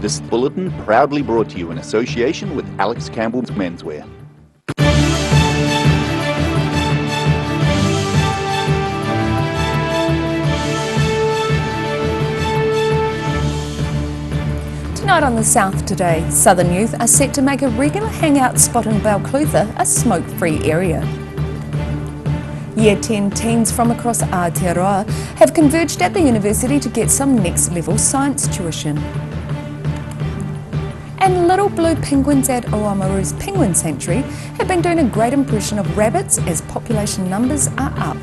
This bulletin proudly brought to you in association with Alex Campbell's Menswear. Tonight on The South Today, Southern youth are set to make a regular hangout spot in Balclutha a smoke-free area. Year 10 teens from across Aotearoa have converged at the university to get some next-level science tuition. And little blue penguins at Oamaru's Penguin Sanctuary have been doing a great impression of rabbits as population numbers are up.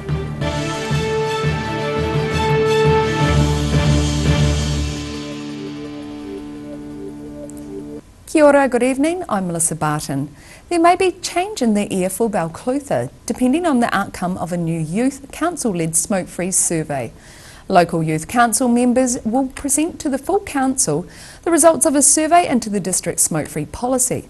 Kia ora, good evening, I'm Melissa Barton. There may be change in the air for Balclutha, depending on the outcome of a new youth council-led smoke-free survey. Local youth council members will present to the full council the results of a survey into the district's smoke-free policy.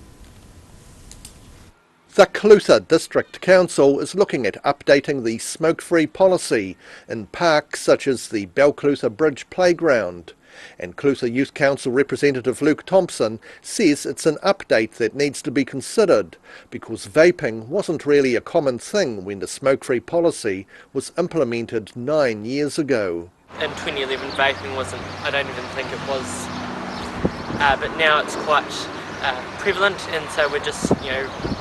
The Clutha District Council is looking at updating the smoke-free policy in parks such as the Balclutha Bridge Playground. And Clutha Youth Council representative Luke Thompson says it's an update that needs to be considered because vaping wasn't really a common thing when the smoke-free policy was implemented 9 years ago. In 2011 vaping wasn't, I don't even think it was, but now it's quite prevalent, and so we're just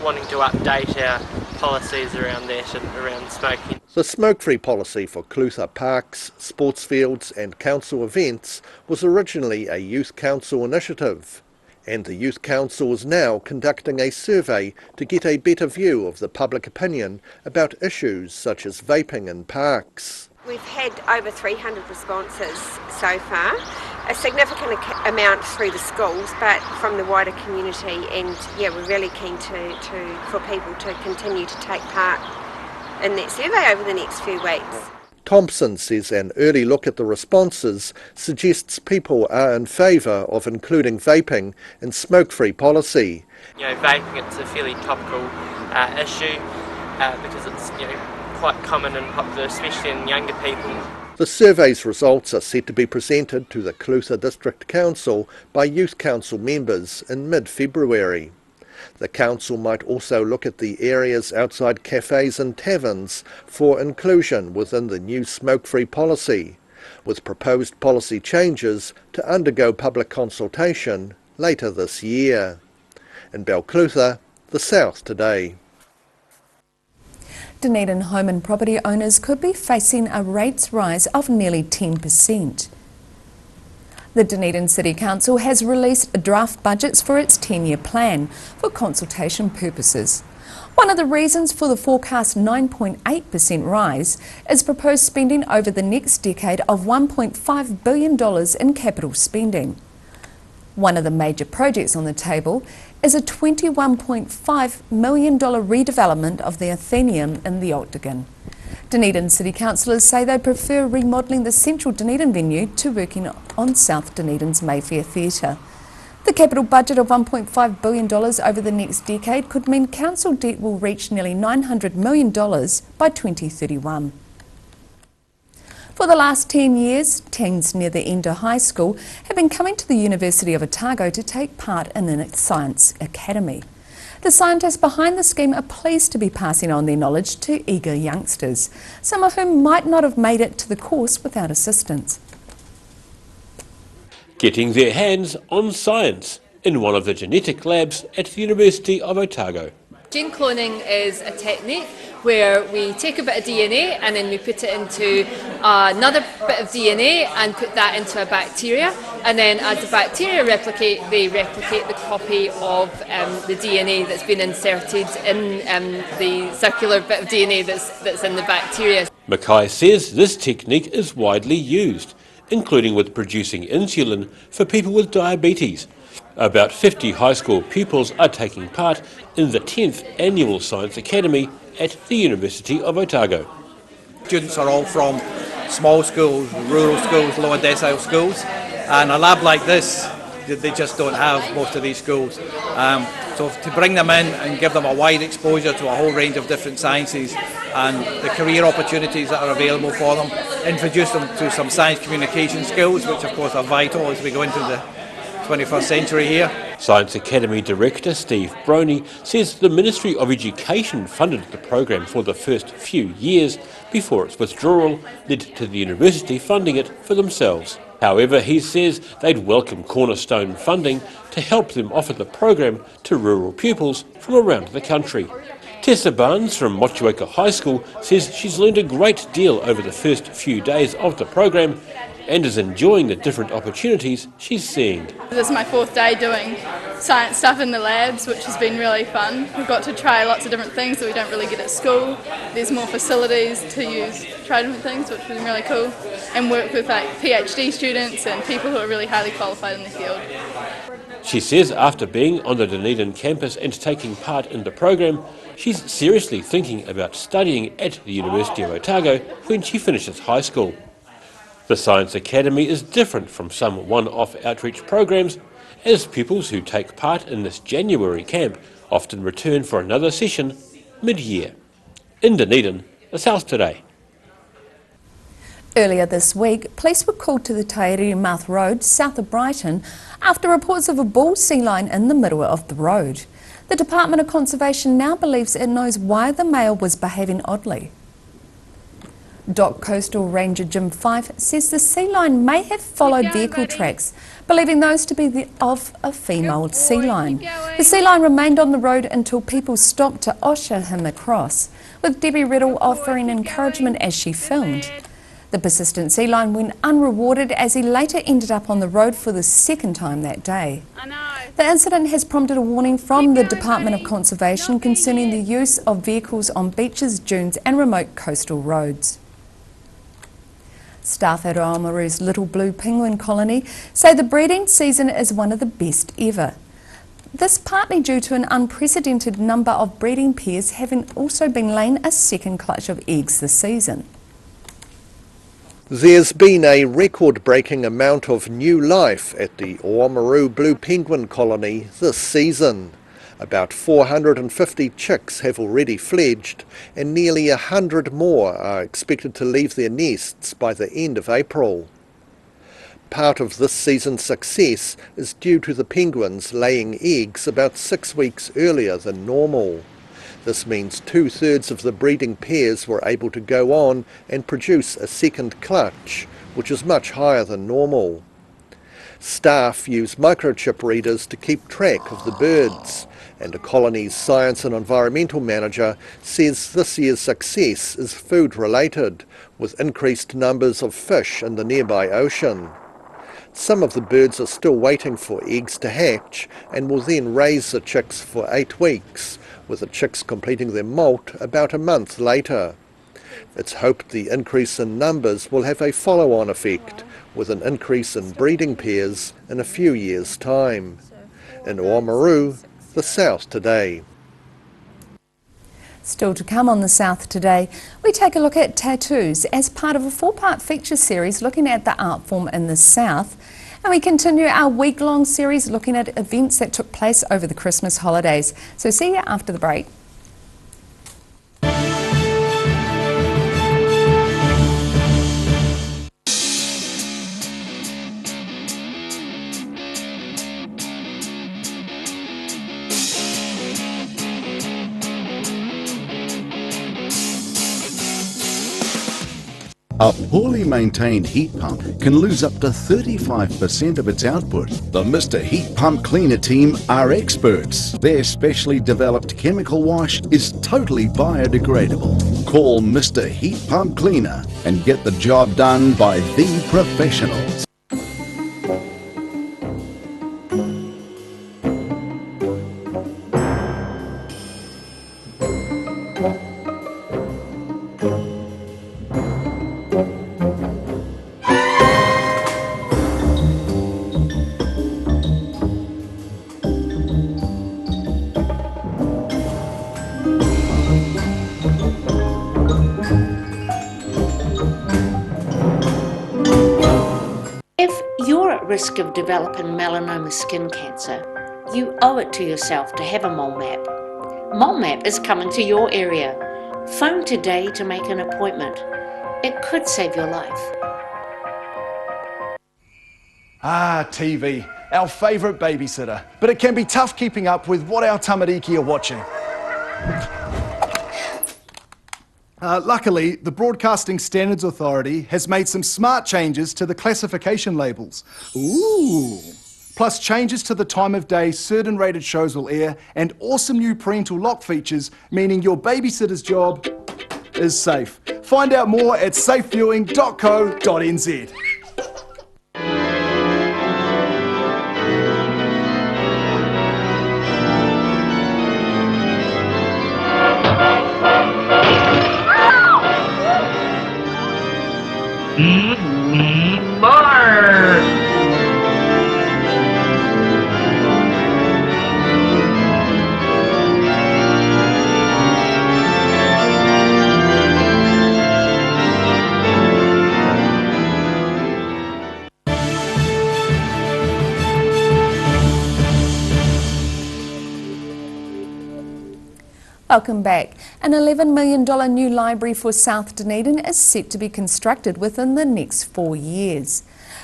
wanting to update our policies around that and around smoking. The smoke-free policy for Clutha parks, sports fields and council events was originally a youth council initiative, and the youth council is now conducting a survey to get a better view of the public opinion about issues such as vaping in parks. We've had over 300 responses so far, a significant amount through the schools but from the wider community, and we're really keen for people to continue to take part in that survey over the next few weeks. Thompson says an early look at the responses suggests people are in favour of including vaping in smoke-free policy. Vaping, it's a fairly topical issue because it's quite common and popular, especially in younger people. The survey's results are set to be presented to the Clutha District Council by Youth Council members in mid-February. The council might also look at the areas outside cafes and taverns for inclusion within the new smoke-free policy, with proposed policy changes to undergo public consultation later this year. In Balclutha, The South Today. Dunedin home and property owners could be facing a rates rise of nearly 10%. The Dunedin City Council has released draft budgets for its 10-year plan for consultation purposes. One of the reasons for the forecast 9.8% rise is proposed spending over the next decade of $1.5 billion in capital spending. One of the major projects on the table is a $21.5 million redevelopment of the Athenaeum in the Octagon. Dunedin City Councillors say they prefer remodelling the central Dunedin venue to working on South Dunedin's Mayfair Theatre. The capital budget of $1.5 billion over the next decade could mean council debt will reach nearly $900 million by 2031. For the last 10 years, teens near the Ender High School have been coming to the University of Otago to take part in a science academy. The scientists behind the scheme are pleased to be passing on their knowledge to eager youngsters, some of whom might not have made it to the course without assistance. Getting their hands on science in one of the genetic labs at the University of Otago. Gene cloning is a technique where we take a bit of DNA and then we put it into another bit of DNA and put that into a bacteria, and then as the bacteria replicate, they replicate the copy of the DNA that's been inserted in the circular bit of DNA that's in the bacteria. Mackay says this technique is widely used, including with producing insulin for people with diabetes. About 50 high school pupils are taking part in the 10th Annual Science Academy at the University of Otago. Students are all from small schools, rural schools, lower decile schools, and a lab like this, they just don't have most of these schools. So to bring them in and give them a wide exposure to a whole range of different sciences and the career opportunities that are available for them, introduce them to some science communication skills, which of course are vital as we go into 21st century here. Science Academy Director Steve Broney says the Ministry of Education funded the program for the first few years before its withdrawal led to the university funding it for themselves. However, he says they'd welcome cornerstone funding to help them offer the program to rural pupils from around the country. Tessa Barnes from Motueka High School says she's learned a great deal over the first few days of the program and is enjoying the different opportunities she's seeing. This is my 4th day doing science stuff in the labs, which has been really fun. We've got to try lots of different things that we don't really get at school. There's more facilities to try different things, which has been really cool, and work with like PhD students and people who are really highly qualified in the field. She says after being on the Dunedin campus and taking part in the program, she's seriously thinking about studying at the University of Otago when she finishes high school. The Science Academy is different from some one-off outreach programs, as pupils who take part in this January camp often return for another session mid-year. In Dunedin, the South Today. Earlier this week, police were called to the Tairi Mouth Road, south of Brighton, after reports of a bull sea lion in the middle of the road. The Department of Conservation now believes it knows why the male was behaving oddly. Dock Coastal Ranger Jim Fife says the sea lion may have followed vehicle tracks, believing those to be of a female sea lion. The sea lion remained on the road until people stopped to usher him across, with Debbie Riddle offering encouragement as she filmed. The persistent sea lion went unrewarded as he later ended up on the road for the 2nd time that day. The incident has prompted a warning from the Department of Conservation concerning the use of vehicles on beaches, dunes and remote coastal roads. Staff at Oamaru's Little Blue Penguin Colony say the breeding season is one of the best ever. This partly due to an unprecedented number of breeding pairs having also been laying a second clutch of eggs this season. There's been a record-breaking amount of new life at the Oamaru Blue Penguin Colony this season. About 450 chicks have already fledged, and nearly 100 more are expected to leave their nests by the end of April. Part of this season's success is due to the penguins laying eggs about 6 weeks earlier than normal. This means 2/3 of the breeding pairs were able to go on and produce a second clutch, which is much higher than normal. Staff use microchip readers to keep track of the birds, and the colony's science and environmental manager says this year's success is food-related, with increased numbers of fish in the nearby ocean. Some of the birds are still waiting for eggs to hatch and will then raise the chicks for 8 weeks, with the chicks completing their molt about a month later. It's hoped the increase in numbers will have a follow-on effect, with an increase in breeding pairs in a few years' time. In Oamaru, the South Today. Still to come on the South Today, we take a look at tattoos as part of a 4-part feature series looking at the art form in the South. And we continue our week-long series looking at events that took place over the Christmas holidays. So see you after the break. A poorly maintained heat pump can lose up to 35% of its output. The Mr. Heat Pump Cleaner team are experts. Their specially developed chemical wash is totally biodegradable. Call Mr. Heat Pump Cleaner and get the job done by the professionals. Risk of developing melanoma skin cancer, you owe it to yourself to have a mole map. Mole map is coming to your area. Phone today to make an appointment. It could save your life. Ah, TV, our favourite babysitter. But it can be tough keeping up with what our tamariki are watching. Luckily, the Broadcasting Standards Authority has made some smart changes to the classification labels. Ooh! Plus changes to the time of day certain rated shows will air, and awesome new parental lock features, meaning your babysitter's job is safe. Find out more at safeviewing.co.nz. Welcome back. An $11 million new library for South Dunedin is set to be constructed within the next 4 years.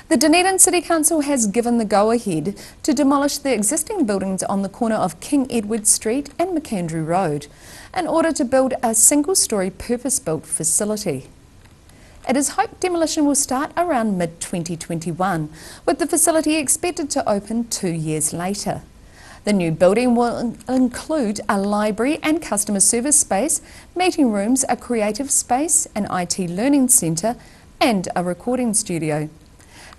The Dunedin City Council has given the go-ahead to demolish the existing buildings on the corner of King Edward Street and McAndrew Road in order to build a single-storey purpose-built facility. It is hoped demolition will start around mid-2021, with the facility expected to open 2 years later. The new building will include a library and customer service space, meeting rooms, a creative space, an IT learning centre and a recording studio.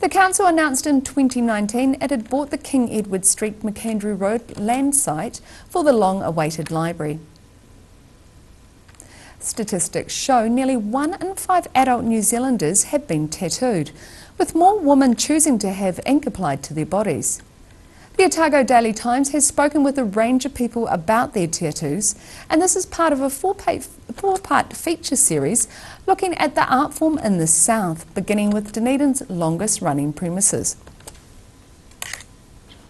The council announced in 2019 it had bought the King Edward Street McAndrew Road land site for the long-awaited library. Statistics show nearly 1 in 5 adult New Zealanders have been tattooed, with more women choosing to have ink applied to their bodies. The Otago Daily Times has spoken with a range of people about their tattoos, and this is part of a four-part feature series looking at the art form in the South, beginning with Dunedin's longest-running premises.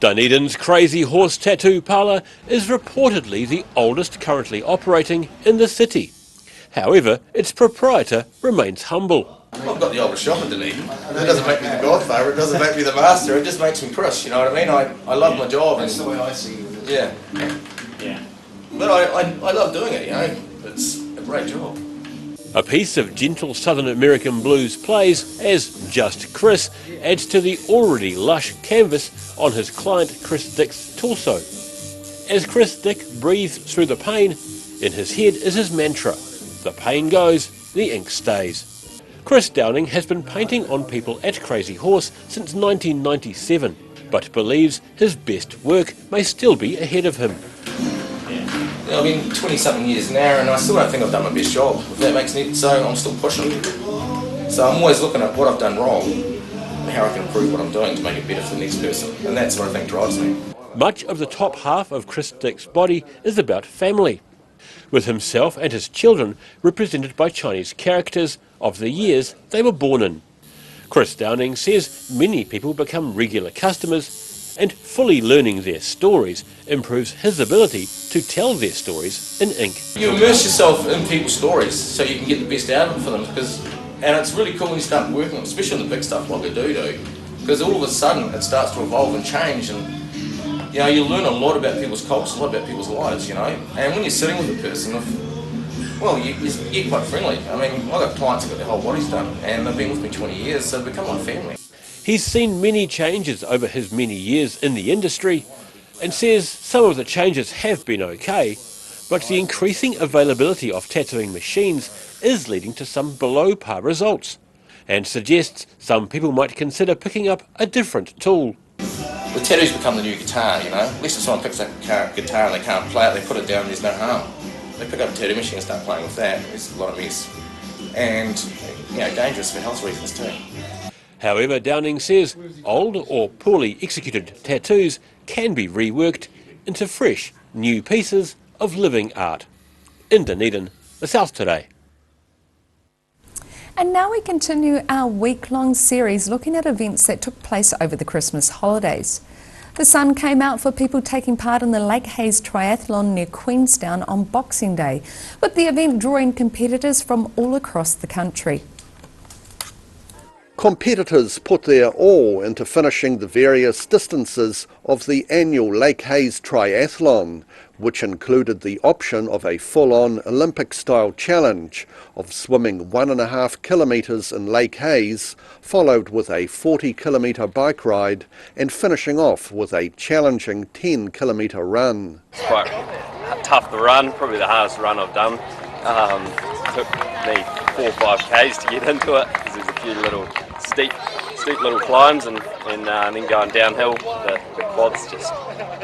Dunedin's Crazy Horse Tattoo Parlour is reportedly the oldest currently operating in the city. However, its proprietor remains humble. I've got the oldest shop in Dunedin. That doesn't make me the godfather, it doesn't make me the master, it just makes me Chris, you know what I mean? I love my job. That's the way I see it. Yeah. But I love doing it, you know. It's a great job. A piece of gentle Southern American blues plays as Just Chris adds to the already lush canvas on his client Chris Dick's torso. As Chris Dick breathes through the pain, in his head is his mantra: the pain goes, the ink stays. Chris Downing has been painting on people at Crazy Horse since 1997, but believes his best work may still be ahead of him. Yeah, I've been 20-something years now and I still don't think I've done my best job, if that makes sense, so I'm still pushing. So I'm always looking at what I've done wrong and how I can improve what I'm doing to make it better for the next person, and that's what I think drives me. Much of the top half of Chris Dick's body is about family, with himself and his children represented by Chinese characters of the years they were born in. Chris Downing says many people become regular customers, and fully learning their stories improves his ability to tell their stories in ink. You immerse yourself in people's stories so you can get the best out of it for them, and it's really cool when you start working, especially on the big stuff like we do, because all of a sudden it starts to evolve and change, and you know, you learn a lot about people's cultures, a lot about people's lives, you know, and when you're sitting with a person, you get quite friendly. I mean, I've got clients that got their whole bodies done, and they've been with me 20 years, so they've become like family. He's seen many changes over his many years in the industry, and says some of the changes have been okay, but the increasing availability of tattooing machines is leading to some below-par results, and suggests some people might consider picking up a different tool. The tattoo's become the new guitar, you know. At least if someone picks up a guitar and they can't play it, they put it down, there's no harm. They pick up a tattoo machine and start playing with that. It's a lot of mess. And, you know, dangerous for health reasons too. However, Downing says old or poorly executed tattoos can be reworked into fresh, new pieces of living art. In Dunedin, the South Today. And now we continue our week-long series looking at events that took place over the Christmas holidays. The sun came out for people taking part in the Lake Hayes Triathlon near Queenstown on Boxing Day, with the event drawing competitors from all across the country. Competitors put their all into finishing the various distances of the annual Lake Hayes Triathlon, which included the option of a full-on Olympic-style challenge of swimming 1.5 kilometres in Lake Hayes, followed with a 40-kilometre bike ride, and finishing off with a challenging 10-kilometre run. It's quite tough to run, probably the hardest run I've done. Took me 4 or 5 Ks to get into it, because there's a few little steep little climbs, and then going downhill, the quads just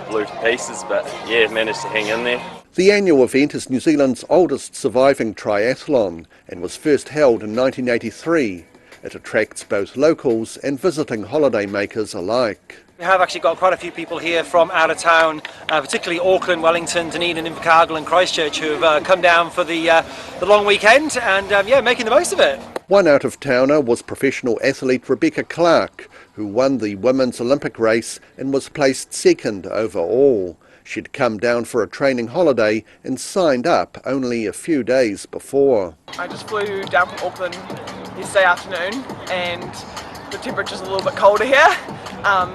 blew to pieces, but yeah, managed to hang in there. The annual event is New Zealand's oldest surviving triathlon and was first held in 1983. It attracts both locals and visiting holidaymakers alike. We have actually got quite a few people here from out of town, particularly Auckland, Wellington, Dunedin, Invercargill and Christchurch, who have come down for the long weekend and making the most of it. One out-of-towner was professional athlete Rebecca Clark, who won the women's Olympic race and was placed second overall. She'd come down for a training holiday and signed up only a few days before. I just flew down from Auckland yesterday afternoon and the temperature's a little bit colder here,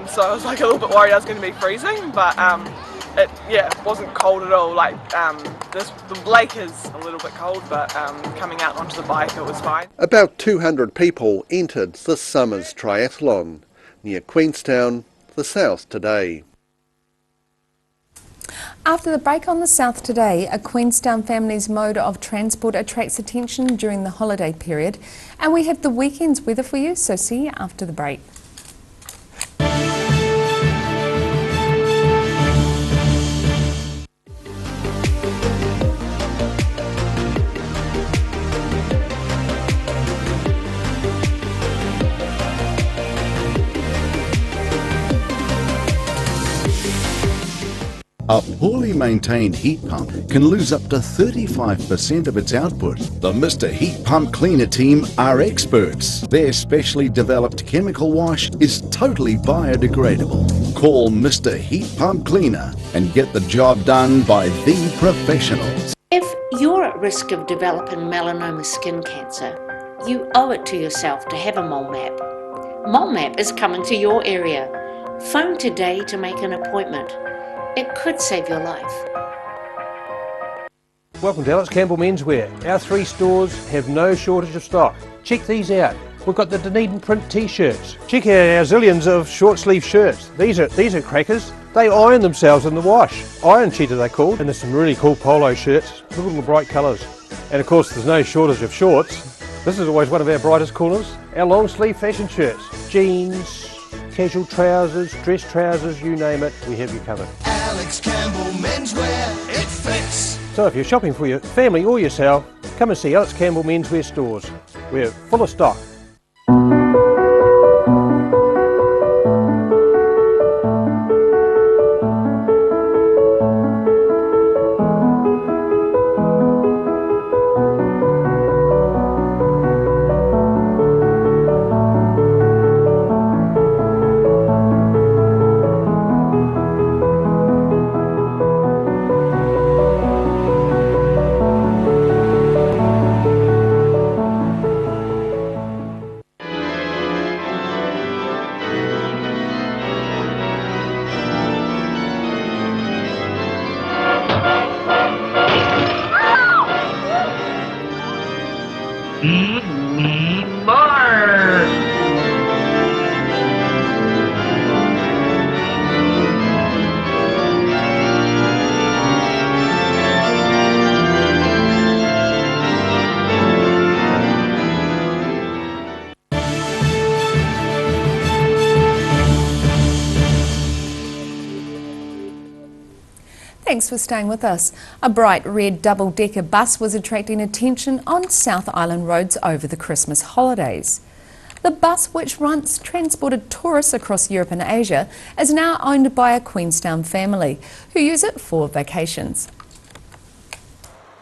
so I was like a little bit worried I was going to be freezing, but it wasn't cold at all. Like the lake is a little bit cold, but coming out onto the bike it was fine. About 200 people entered this summer's triathlon near Queenstown, the South Today. After the break on the South Today, a Queenstown family's mode of transport attracts attention during the holiday period, and we have the weekend's weather for you, so see you after the break. A poorly maintained heat pump can lose up to 35% of its output. The Mr. Heat Pump Cleaner team are experts. Their specially developed chemical wash is totally biodegradable. Call Mr. Heat Pump Cleaner and get the job done by the professionals. If you're at risk of developing melanoma skin cancer, you owe it to yourself to have a mole map. Mole map is coming to your area. Phone today to make an appointment. It could save your life. Welcome to Alex Campbell Menswear. Our 3 stores have no shortage of stock. Check these out. We've got the Dunedin print t-shirts. Check out our zillions of short sleeve shirts. These are crackers. They iron themselves in the wash. Iron cheater they're called. And there's some really cool polo shirts with little bright colours. And of course there's no shortage of shorts. This is always one of our brightest corners. Our long sleeve fashion shirts. Jeans, casual trousers, dress trousers, you name it, we have you covered. Alex Campbell Menswear, it fits. So if you're shopping for your family or yourself, come and see Alex Campbell Menswear stores. We're full of stock. Thanks for staying with us. A bright red double-decker bus was attracting attention on South Island roads over the Christmas holidays. The bus, which once transported tourists across Europe and Asia, is now owned by a Queenstown family who use it for vacations.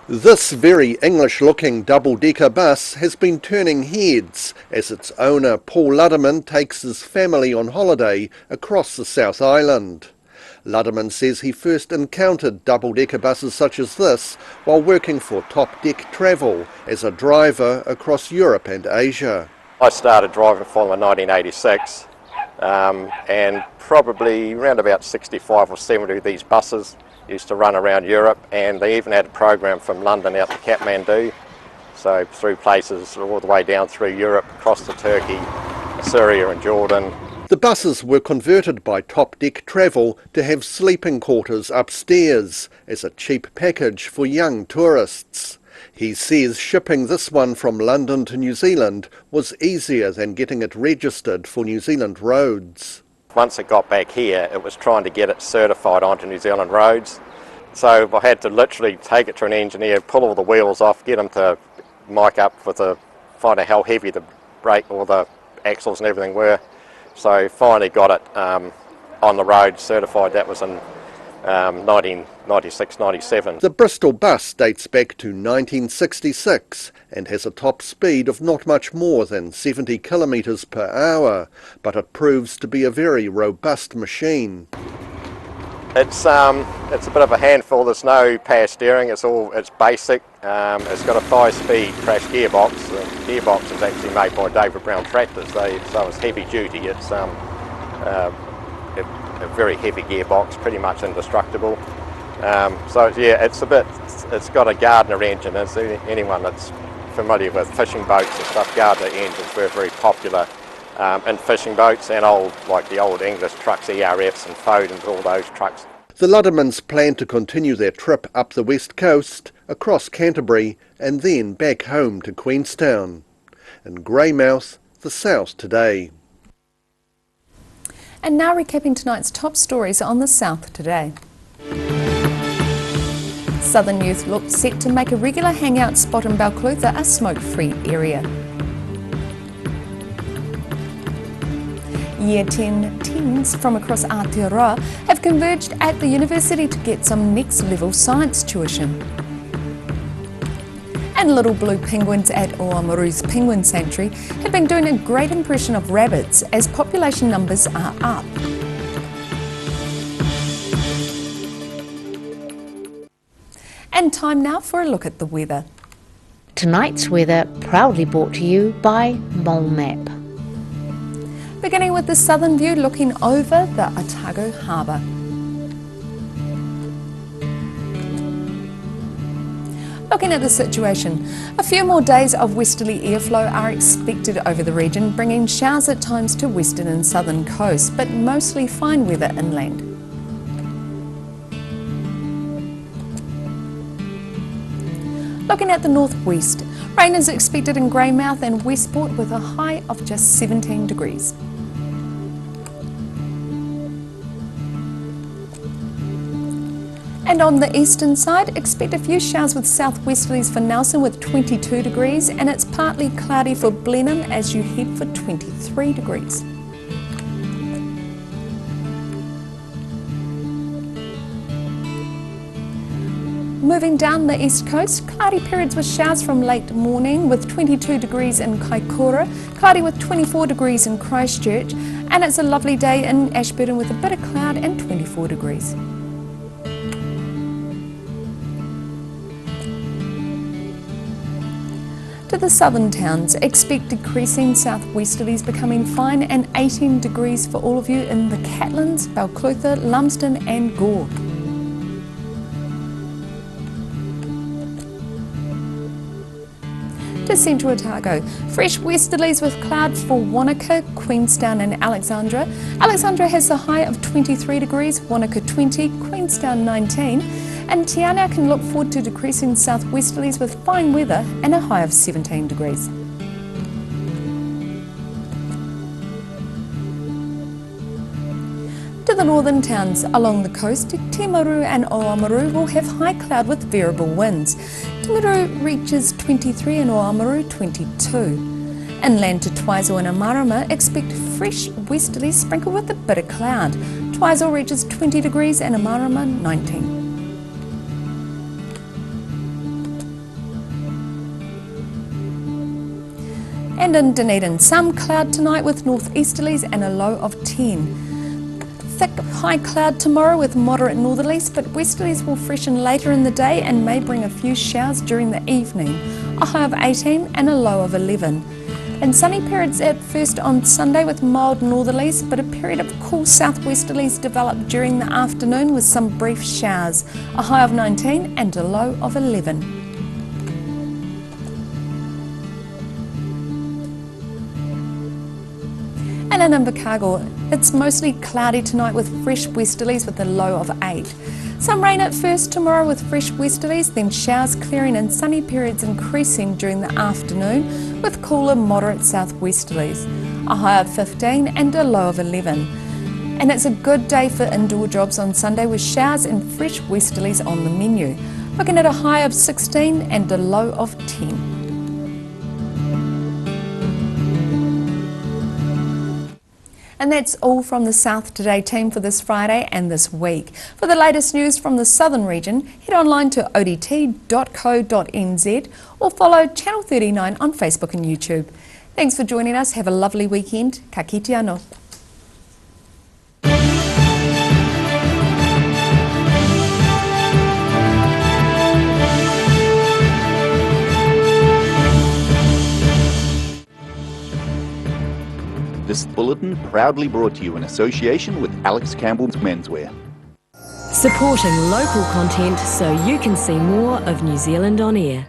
This very English-looking double-decker bus has been turning heads as its owner Paul Ludderman takes his family on holiday across the South Island. Ludderman says he first encountered double-decker buses such as this while working for Top Deck Travel as a driver across Europe and Asia. I started driving from in 1986 and probably around about 65 or 70 of these buses used to run around Europe, and they even had a program from London out to Kathmandu, so through places all the way down through Europe, across to Turkey, Syria and Jordan. The buses were converted by Top Deck Travel to have sleeping quarters upstairs as a cheap package for young tourists. He says shipping this one from London to New Zealand was easier than getting it registered for New Zealand roads. Once it got back here, it was trying to get it certified onto New Zealand roads. So I had to literally take it to an engineer, pull all the wheels off, get them to mic up find out how heavy the brake or the axles and everything were. So finally got it on the road certified. That was in 1996-97. The Bristol bus dates back to 1966 and has a top speed of not much more than 70 kilometres per hour, but it proves to be a very robust machine. It's a bit of a handful. There's no power steering. It's basic. It's got a 5-speed crash gearbox. The gearbox is actually made by David Brown tractors. So it's heavy duty. It's a very heavy gearbox, pretty much indestructible. It's got a Gardner engine. As anyone that's familiar with fishing boats and stuff, Gardner engines were very popular in fishing boats and the old English trucks, ERFs and Fodens, all those trucks. The Luddermans plan to continue their trip up the west coast, across Canterbury and then back home to Queenstown. In Greymouth, the South Today. And now recapping tonight's top stories on the South Today. Southern youth look set to make a regular hangout spot in Balclutha a smoke-free area. Year 10 teens from across Aotearoa have converged at the university to get some next-level science tuition. And little blue penguins at Oamaru's Penguin Sanctuary have been doing a great impression of rabbits as population numbers are up. And time now for a look at the weather. Tonight's weather proudly brought to you by Mole Map. Beginning with the southern view looking over the Otago Harbour. Looking at the situation, a few more days of westerly airflow are expected over the region, bringing showers at times to western and southern coasts, but mostly fine weather inland. Looking at the northwest, rain is expected in Greymouth and Westport with a high of just 17 degrees. And on the eastern side, expect a few showers with southwesterlies for Nelson with 22 degrees, and it's partly cloudy for Blenheim as you head for 23 degrees. Moving down the east coast, cloudy periods with showers from late morning with 22 degrees in Kaikoura, cloudy with 24 degrees in Christchurch, and it's a lovely day in Ashburton with a bit of cloud and 24 degrees. To the southern towns, expect decreasing southwesterlies becoming fine and 18 degrees for all of you in the Catlins, Balclutha, Lumsden and Gore. To central Otago, fresh westerlies with cloud for Wanaka, Queenstown and Alexandra. Alexandra has a high of 23 degrees, Wanaka 20, Queenstown 19. And Te Anau can look forward to decreasing southwesterlies with fine weather and a high of 17 degrees. To the northern towns along the coast, Timaru and Oamaru will have high cloud with variable winds. Timaru reaches 23 and Oamaru 22. Inland to Twizel and Amarama, expect fresh westerlies sprinkled with a bit of cloud. Twizel reaches 20 degrees and Amarama 19. And in Dunedin, some cloud tonight with northeasterlies and a low of 10. Thick high cloud tomorrow with moderate northerlies, but westerlies will freshen later in the day and may bring a few showers during the evening. A high of 18 and a low of 11. And sunny periods at first on Sunday with mild northerlies, but a period of cool southwesterlies developed during the afternoon with some brief showers. A high of 19 and a low of 11. And in Invercargill, it's mostly cloudy tonight with fresh westerlies with a low of 8. Some rain at first tomorrow with fresh westerlies, then showers clearing and sunny periods increasing during the afternoon with cooler moderate southwesterlies. A high of 15 and a low of 11. And it's a good day for indoor jobs on Sunday with showers and fresh westerlies on the menu. Looking at a high of 16 and a low of 10. And that's all from the South Today team for this Friday and this week. For the latest news from the southern region, head online to odt.co.nz or follow Channel 39 on Facebook and YouTube. Thanks for joining us. Have a lovely weekend. Ka kite anō. This bulletin proudly brought to you in association with Alex Campbell's Menswear. Supporting local content so you can see more of New Zealand on air.